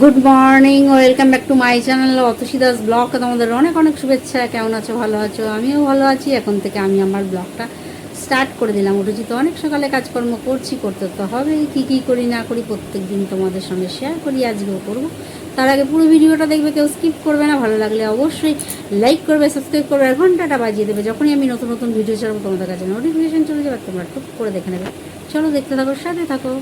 Good morning, welcome back to my channel Atasi Das blog. তোমাদের অনেক অনেক শুভেচ্ছা। কেমন আছো? ভালো আছো? আমিও ভালো আছি। এখন থেকে আমি আমার ব্লগটা স্টার্ট করে দিলাম। উঠেছি তো অনেক সকালে, কাজকর্ম করতে তো হবে। কী করি না করি প্রত্যেক দিন তোমাদের সঙ্গে শেয়ার করি, আজকেও করবো। তার আগে পুরো ভিডিওটা দেখবে, কেউ স্কিপ করবে না। ভালো লাগলে অবশ্যই লাইক করবে, সাবস্ক্রাইব করবে, আর ঘন্টাটা বাজিয়ে দেবে। যখনই আমি নতুন নতুন ভিডিও ছাড়বো তোমাদের কাছে নোটিফিকেশন চলে যাবে, তোমরা টুক করে দেখে নেবে। চলো দেখতে থাকো, সাথে থাকো।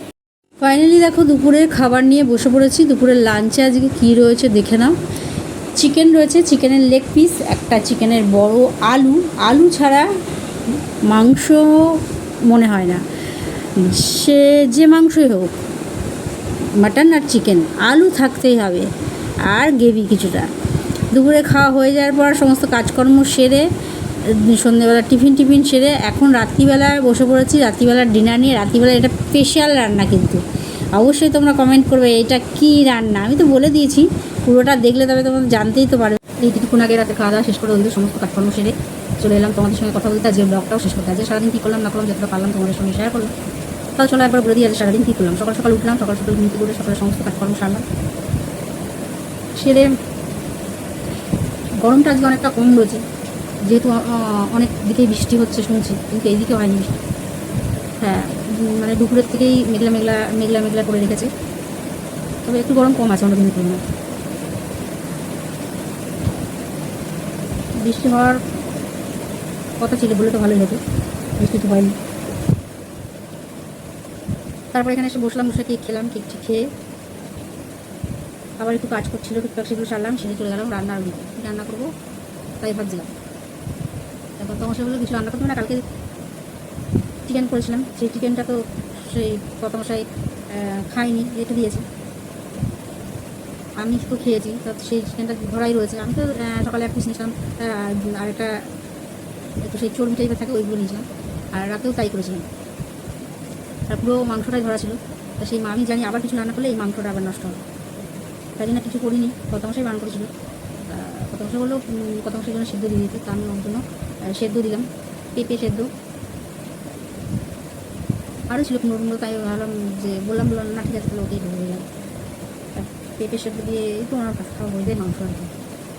ফাইনালি দেখো, দুপুরের খাবার নিয়ে বসে পড়েছি। দুপুরের লাঞ্চে আজকে কী রয়েছে দেখে নাও। চিকেন রয়েছে, চিকেনের লেগ পিস, একটা চিকেনের বড় আলু। আলু ছাড়া মাংস মনে হয় না, সে যে মাংসই হোক, মাটন আর চিকেন, আলু থাকতেই হবে, আর গ্রেভি কিছুটা। দুপুরে খাওয়া হয়ে যাওয়ার পর সমস্ত কাজকর্ম সেরে, সন্ধ্যেবেলা টিফিন সেরে এখন রাত্রিবেলায় বসে পড়েছি। রাত্রিবেলার ডিনার নিয়ে। রাত্রিবেলা এটা স্পেশাল রান্না, কিন্তু অবশ্যই তোমরা কমেন্ট করবে এটা কী রান্না। আমি তো বলে দিয়েছি, পুরোটা দেখলে তবে তোমাদের জানতেই তো পারবে। এই কিছুক্ষণ আগে রাতে খাওয়া দাওয়া শেষ করে ওদের সমস্ত কাজকর্ম সেরে চলে এলাম তোমাদের সঙ্গে কথা বলতে। আজকে ব্লগটাও শেষ করতে, আজকে সারাদিন কী করলাম না করলাম যতটা পারলাম তোমাদের সঙ্গে শেয়ার করলাম। তাহলে চলো একবার বলে দিই আজকে সারাদিন কী করলাম। সকাল সকাল উঠলাম, সকাল সকাল ঘুমতে করে সকালে সমস্ত কাজকর্ম সারলাম। সেরে গরমটা আজকে অনেকটা কম রয়েছে, যেহেতু অনেক দিকেই বৃষ্টি হচ্ছে শুনছি, কিন্তু এইদিকে হয়নি বৃষ্টি। হ্যাঁ, মানে দুপুরের থেকেই মেঘলা মেঘলা মেঘলা মেঘলা করে রেখেছে, তবে একটু গরম কম আছে অন্য দিনের তুলনায়। বৃষ্টি হওয়ার কথা ছিল, বলে তো ভালোই হতো, বৃষ্টি তো হয়নি। তারপর এখানে এসে বসলাম, বসে কেক খেলাম। কেকটি খেয়ে আবার একটু কাজ করছিল, টুকটাক সেগুলো সারলাম, সেরে চলে গেলাম রান্নার দিকে। রান্না করবো তাই ভাবছিলাম। তারপর তোমার সেগুলো কিছু রান্না করতে না, কালকে চিকেন করেছিলাম, সেই চিকেনটা তো সেই কতমশাই খাইনি, রেখে দিয়েছে। আমি তো খেয়েছি, তো সেই চিকেনটা ধরাই রয়েছে। আমি তো সকালে এক পিস নিয়েছিলাম, আর একটা একটু সেই চর্বি টাইপের থাকে, ওইগুলো নিয়েছিলাম। আর রাতেও তাই করেছিলাম, আর পুরো মাংসটাই ধরা ছিল। তা সেই আমি জানি আবার কিছু রান্না করলে এই মাংসটা আবার নষ্ট হবে, তাই জন্য কিছু করিনি। কত মাসেই বান করেছিল, কত মাসে বললেও কত মাসের জন্য সেদ্ধ দিয়ে দিতে, তা আমি ওর জন্য সেদ্ধ দিলাম, পেঁপে সেদ্ধ আরও ছিল কুমড়ো, তাই ভাবলাম যে বললাম না ঠিক আছে, তাহলে ওকেই ধরে দিলাম। পেঁপে সেদ্ধ দিয়ে একটু ওনার খাওয়া হয়ে যায় মাংস,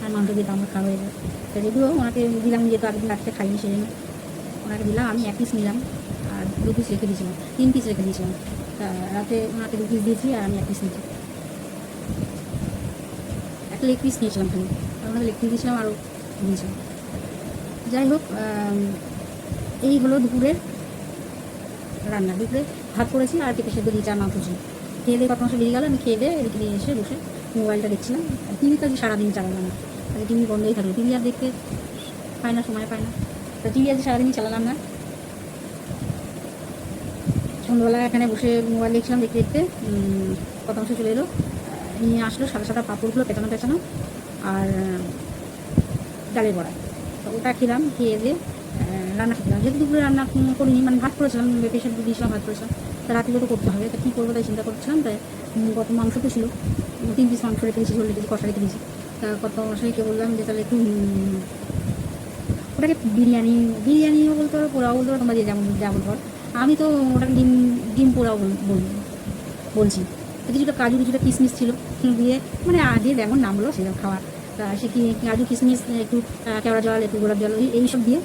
আর মাংস দিয়ে তো আমার খাওয়া হয়ে যায়। তো যেগুলো ওনাকে দিলাম, যেহেতু আগের রাত্রে খাইনি, সেই জন্য ওনাকে দিলাম। আমি এক পিস নিলাম আর 2 পিস রেখে দিয়েছিলাম, 3 পিস রেখে দিয়েছিলাম। তা রাতে ওনাকে 2 পিস দিয়েছি আর আমি 1 পিস নিয়েছি। একটা লেগ পিস নিয়েছিলাম খালি, আর ওনাকে লেগ পিস দিয়েছিলাম আরও দিয়েছিলাম। যাই হোক, এই হলো দুপুরের রান্না। দুপুরে ভাত করেছি আর পেঁপে সেদ্ধ দিয়েছি আর মাংস ছিল। খেয়ে দিয়ে কত মাসে বেরিয়ে গেল। আমি খেয়ে দিয়ে এদিকে নিয়ে এসে বসে মোবাইলটা দেখছিলাম। টিভি তো আজকে সারাদিন চালালাম না, আজকে টিভি বন্ধই থাকলো। টিভি আর দেখতে পায় না, সময় পায় না, তো টিভি আজকে সারাদিনই চালালাম না। সন্ধ্যাবেলা এখানে বসে মোবাইল দেখছিলাম, দেখতে দেখতে কত মাসে চলে এলো, নিয়ে আসলো সাদা সাদা পাঁপড়গুলো পেঁচানো পেঁচানো আর ডালের বড়া। তো ওটা খেলাম, খেয়ে দিয়ে রান্না খেলাম। যেহেতু দুপুরে রান্না করিনি, মানে ভাত করেছিলাম, পেঁপে দিয়েছিলাম, ভাত করেছিলাম। তা রাত্রিও তো করতে হবে, তা কী করবো তাই চিন্তা করছিলাম। তাই কত মাংস তো ছিল, 3 পিস মাংস রেখে দিয়েছি, ঝোল রেখে দিয়েছি, কষা রেখে দিয়েছি। তা কত মশাইকে বললাম যে তাহলে একটু ওটাকে বিরিয়ানিও বলতে পারো, পোলাও বলতে পারো, তোমরা যে যেমন যেমন কর। আমি তো ওটাকে ডিম ডিম পোলাও বলছি। কিছুটা কাজু, কিছুটা কিশমিশ ছিল দিয়ে, মানে যে যেমন নাম হলো সেরকম খাওয়া। তা সে কি কাজু কিশমিশ, একটু কেওড়া জল, একটু গোলাপ জল, এইসব দিয়ে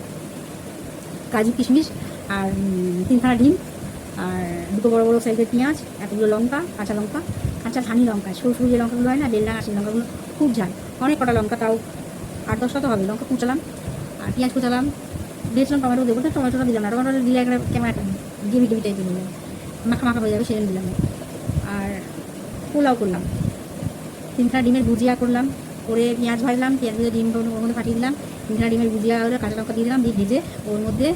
কাজু কিশমিশ আর 3খানা ডিম আর 2 বড় বড় সাইজের পেঁয়াজ, এতগুলো লঙ্কা, কাঁচা লঙ্কা, কাঁচা ধানি লঙ্কা, সরু সরু যে লঙ্কাগুলো হয় না, বেলডাঙা, সেই লঙ্কাগুলো খুব ঝাল, অনেক কটা লঙ্কা, তাও 8-10টা তো হবে। লঙ্কা কুচালাম আর পেঁয়াজ কুচালাম, দিয়েছিলাম টমেটো দেবো, টমেটোটা দিলাম না, টমেটোটা দিলে কেমন একটা গ্রেভি গ্রেভি টাইপের হয়ে যাবে, মাখা মাখা হয়ে যাবে, সেজন্য দিলাম না। আর পোলাও করলাম, 3খানা ডিমের ভুজিয়া করলাম, করে পেঁয়াজ ভাজলাম, পেঁয়াজ ভেজে ডিম ওর মধ্যে ফাটিয়ে দিলাম। 3খানা ডিমের ভুজিয়া হলে কাঁচা লঙ্কা দিয়ে দিলাম, দিয়ে ভেজে ওর মধ্যে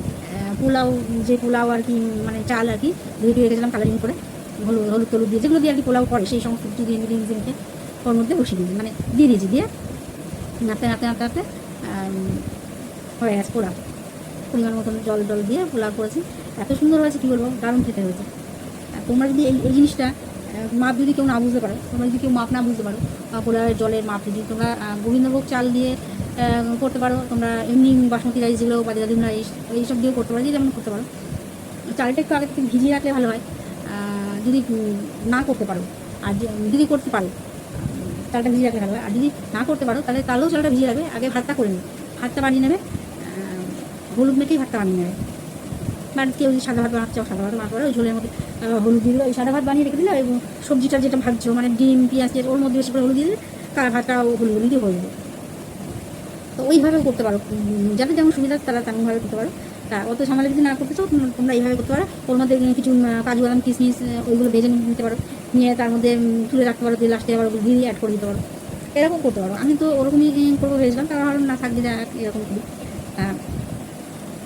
পোলাও, যে পোলাও আর কি, মানে চাল আর কি ধুয়ে রেখেছিলাম কালারিং করে, হলুদ টলুদ দিয়ে, যেগুলো দিয়ে আর কি পোলাও করে, সেই সমস্ত কিছু দিয়ে ইনগ্রিডিয়েন্টস ওর মধ্যে বসিয়ে দিয়েছি, মানে দিয়ে দিয়েছি। দিয়ে নাড়তে নাড়তে নাড়তে নাড়তে হয়ে গেছে পোলাও। পরিমাণ মতন জল জল দিয়ে পোলাও করেছি, এত সুন্দর হয়েছে কী বলবো, দারুণ খেতে হয়েছে। তোমরা যদি এই জিনিসটা মাপ যদি কেউ না বুঝতে পারো, তোমরা যদি কেউ মাপ না বুঝতে পারো, পোলাওয়ের জলের মাপ যদি তোমরা গোবিন্দভোগ চাল দিয়ে করতে পারো, তোমরা এমনি বাসমতি রাইস যেগুলো, বাজারাদিন রাইস, এইসব দিয়েও করতে পারো, যে যেমন করতে পারো। চালটা একটু আগে থেকে ভিজিয়ে রাখলে ভালো হয়, যদি না করতে পারো। আর যদি করতে পারো, চালটা ভিজিয়ে রাখলে ভালো। আর যদি না করতে পারো তাহলেও চালটা ভিজিয়ে রাখবে, আগে ভাতটা করে নেবে, ভাতটা বানিয়ে নেবে, হলুদ মেখেই ভাতটা বানিয়ে নেবে। বা কেউ যদি সাদা ভাত বানাচ্ছে, সাদা ভাত বানাতে পারে, ওই ঝোলের মধ্যে হলুদ দিয়ে দিলে, ওই সাদা ভাত বানিয়ে রেখে দিলে, এবং সবজিটা যেটা ভাজছো মানে ডিম পেঁয়াজ ওর মধ্যে বেশি করে হলুদ দিয়ে দিলে তার ভাতটা হলুদ দিয়ে হয়ে যাবে। তো ওইভাবেও করতে পারো, যাদের যেমন সুবিধা তারা তেমনভাবে করতে পারো। তা অত ঝামেলা যদি না করতে চাও তোমরা এইভাবে করতে পারো। ওর মধ্যে কিছু কাজু বাদাম কিশমিশ ওইগুলো ভেজে নিতে পারো, নিয়ে তার মধ্যে তুলে রাখতে পারো, দিয়ে লাস্টে আবার ঘি অ্যাড করে দিতে পারো, এরকম করতে পারো। আমি তো ওরকমই করবো ভেবেছিলাম, তার ভাবলাম না থাকবে যা এরকম করি।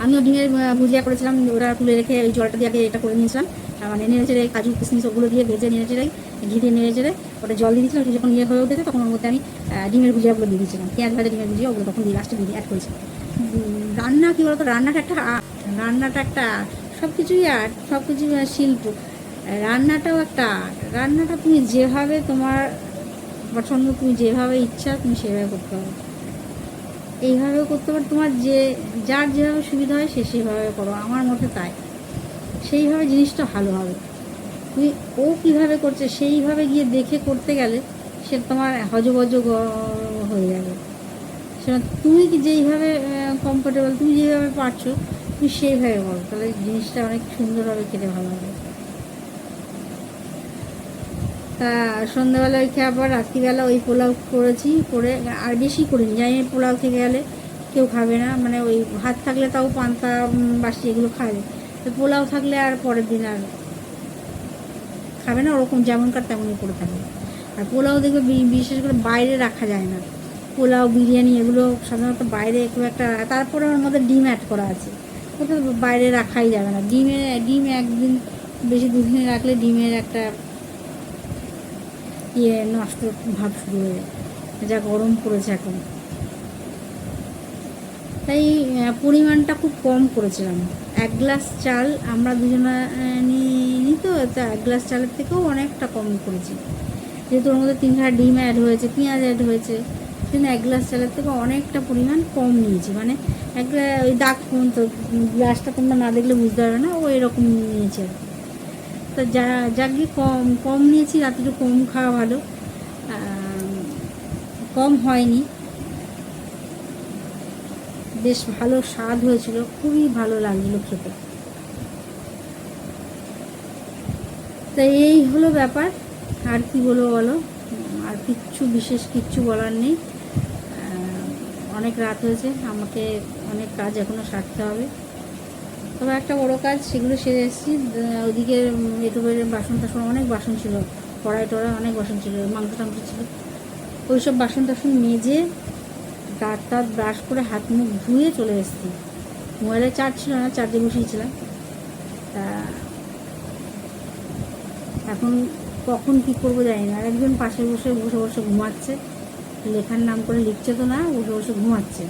আমিও ডিমের ভুজিয়া করেছিলাম, ওরা তুলে রেখে ওই জলটা দিয়ে আগে এটা করে নিয়েছিলাম, মানে নেড়ে চেড়ে কাজু কিশমিশ ওগুলো দিয়ে ভেজে নেড়ে চেড়ে ঘি দিয়ে নেড়ে চেড়ে ওটা জল দিয়ে দিয়েছিলাম। যখন ইয়ে হয়ে উঠেছে তখন ওর মধ্যে আমি ডিমের ভুজিয়াগুলো দিয়ে দিয়েছিলাম, পেঁয়াজ ভাজা ডিমের ভুজিয়া ওগুলো তখন দিয়ে লাস্টে দিয়ে অ্যাড করেছি। রান্না কী বলতো, রান্নাটা একটা সব কিছুই আর্ট, সব কিছুই শিল্প, রান্নাটাও একটা আর্ট। রান্নাটা তুমি যেভাবে তোমার পছন্দ, তুমি যেভাবে ইচ্ছা তুমি সেভাবে করতে হবে, এইভাবেও করতে পারো, তোমার যার যেভাবে সুবিধা হয় সে সেভাবে করো, আমার মতে তাই, সেইভাবে জিনিসটা ভালো হবে। তুমি ও কীভাবে করছে সেইভাবে গিয়ে দেখে করতে গেলে সে তোমার হজবজ হয়ে যাবে। সেটা তুমি কি যেইভাবে কমফোর্টেবল, তুমি যেভাবে পারছো তুমি সেইভাবে করো, তাহলে জিনিসটা অনেক সুন্দরভাবে খেতে ভালো হবে। তা সন্ধ্যাবেলা ওই খেয়ে আবার রাত্রিবেলা ওই পোলাও করেছি, করে আর বেশি করিনি, জানি পোলাও থেকে গেলে কেউ খাবে না, মানে ওই ভাত থাকলে তাও পান্তা বাসি এগুলো খাবে, তো পোলাও থাকলে আর পরের দিন আর খাবে না, ওরকম যেমনকার তেমনই করে থাকবে। আর পোলাও দেখবে বিশেষ করে বাইরে রাখা যায় না, পোলাও বিরিয়ানি এগুলো সাধারণত বাইরে খুব একটা, তারপরে ওর মধ্যে ডিম অ্যাড করা আছে, ওটা বাইরে রাখাই যাবে না। ডিম একদিন বেশি দুদিনে রাখলে ডিমের একটা নষ্ট ভাব শুরু হয়ে যায়, যা গরম পড়েছে এখন। তাই পরিমাণটা খুব কম করেছিলাম, 1 গ্লাস চাল আমরা দুজনা নিই, তো 1 গ্লাস চালের থেকেও অনেকটা কম করেছি, যেহেতু ওর মধ্যে 3 ডিম অ্যাড হয়েছে, পেঁয়াজ অ্যাড হয়েছে, কিন্তু 1 গ্লাস চালের থেকে অনেকটা পরিমাণ কম নিয়েছি, মানে ওই দাগ তো গ্লাসটা তোমরা না দেখলে বুঝতে পারবে না, ও এরকম নিয়েছে। তো যাকে কম নিয়েছি, রাত্রে কম খাওয়া ভালো, কম হয়নি, বেশ ভালো স্বাদ হয়েছিল, খুবই ভালো লাগছিলো খেতে। তো এই হলো ব্যাপার, আর কি বলবো বলো, আর বিশেষ কিচ্ছু বলার নেই। অনেক রাত হয়েছে, আমাকে অনেক কাজ এখনও সারতে হবে, তবে একটা বড় কাজ সেগুলো সেরে এসেছি। ওদিকে ইউটিউবের বাসন টাসন অনেক বাসন ছিল, কড়াই টড়াই অনেক বাসন ছিল, মাংস টাংস ছিল, ওই সব বাসন টাসন মেজে দাঁত ব্রাশ করে হাত মুখ ধুয়ে চলে এসেছি। মোবাইলে চার্জ ছিল না, চার্জে বসিয়েছিলাম। তা এখন কখন কী করবো জানি না, একজন পাশে বসে ঘুমাচ্ছে, লেখার নাম করে লিখছে তো না, বসে ঘুমাচ্ছে,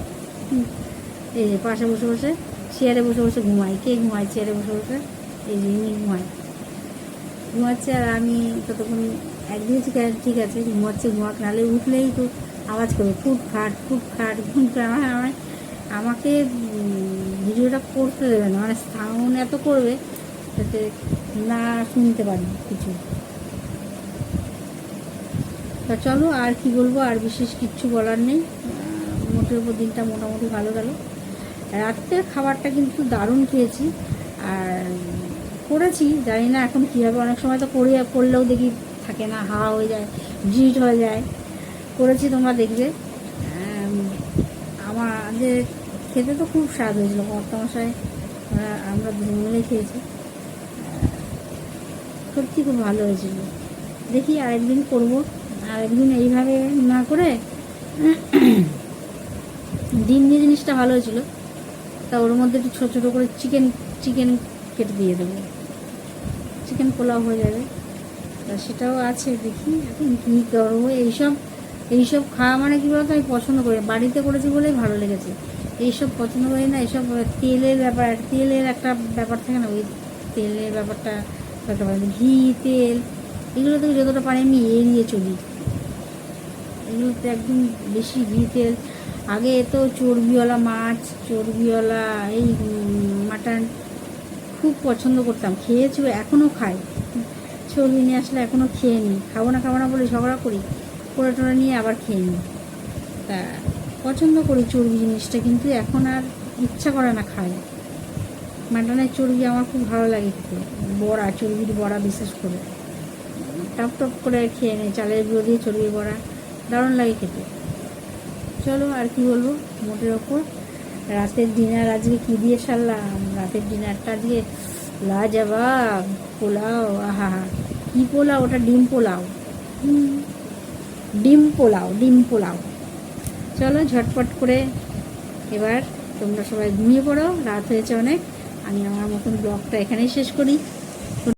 এই যে পাশে বসে চেয়ারে বসে ঘুমাই, কে ঘুমায় চেয়ারে বসে, এই যে ইনি ঘুমাচ্ছে, আর আমি ততক্ষণ একদিকে ঠিক আছে ঘুমাক, নাহলে উঠলেই তো আওয়াজ করবে ফুটফাট আমাকে ভিডিওটা করতে দেবে না, মানে সাউন্ড এত করবে যাতে না শুনতে পারি কিছু। তা চলো, আর কি বলবো, আর বিশেষ কিচ্ছু বলার নেই। মোটের উপর দিনটা মোটামুটি ভালো গেল। রাত্রের খাবারটা কিন্তু দারুণ খেয়েছি, আর করেছি জানি না এখন কী হবে, অনেক সময় তো করলেও দেখি থাকে না, হাওয়া হয়ে যায়, জিট হয়ে যায়। করেছি, তোমরা দেখবে। আমাদের খেতে তো খুব স্বাদ হয়েছিলো, কর্তামশাই আমরা দুজন মিলেই খেয়েছি, সত্যি খুব ভালো হয়েছিল। দেখি আরেকদিন করবো, আরেকদিন এইভাবে না করে ডিম দিয়ে জিনিসটা ভালো হয়েছিল, তা ওর মধ্যে একটু ছোটো ছোটো করে চিকেন কেটে দিয়ে দেবো, চিকেন পোলাও হয়ে যাবে। তা সেটাও আছে, দেখি এখন কী করবো। এইসব খাওয়া মানে কী বলতো, আমি পছন্দ করি, বাড়িতে করেছি বলেই ভালো লেগেছে, এইসব পছন্দ করি না। এইসব তেলের একটা ব্যাপার থাকে না, ওই তেলের ব্যাপারটা ঘি তেল এগুলো থেকে যতটা পারি আমি এড়িয়ে চলি, এগুলোতে একদম বেশি ঘি তেল। আগে তো চর্বিওয়ালা মাছ, চর্বিওয়ালা এই মাটন খুব পছন্দ করতাম, খেয়েছি, এখনও খাই, চর্বি নিয়ে আসলে এখনও খেয়ে নিই, খাবো না বলে ঝগড়া করি, করে টোরে নিয়ে আবার খেয়ে নিই। তা পছন্দ করি চর্বি জিনিসটা, কিন্তু এখন আর ইচ্ছা করে না খাই। মাটনের চর্বি আমার খুব ভালো লাগে খেতে, বড়া, চর্বির বড়া বিশেষ করে টপ টপ করে খেয়ে নেই, চালের গুঁড়ো দিয়ে চর্বির বড়া দারুণ লাগে খেতে। চলো আর কি বলবো, মোটের ওপর রাতের ডিনার আজকে কী দিয়ে সারলাম, রাতের ডিনারটা দিয়ে লাজবাব পোলাও। আহা, কী পোলাও ওটা, ডিম পোলাও। ডিম পোলাও। চলো ঝটপট করে এবার তোমরা সবাই ঘুমিয়ে পড়ো, রাত হয়েছে অনেক। আমি আমার মতন ব্লগটা এখানেই শেষ করি।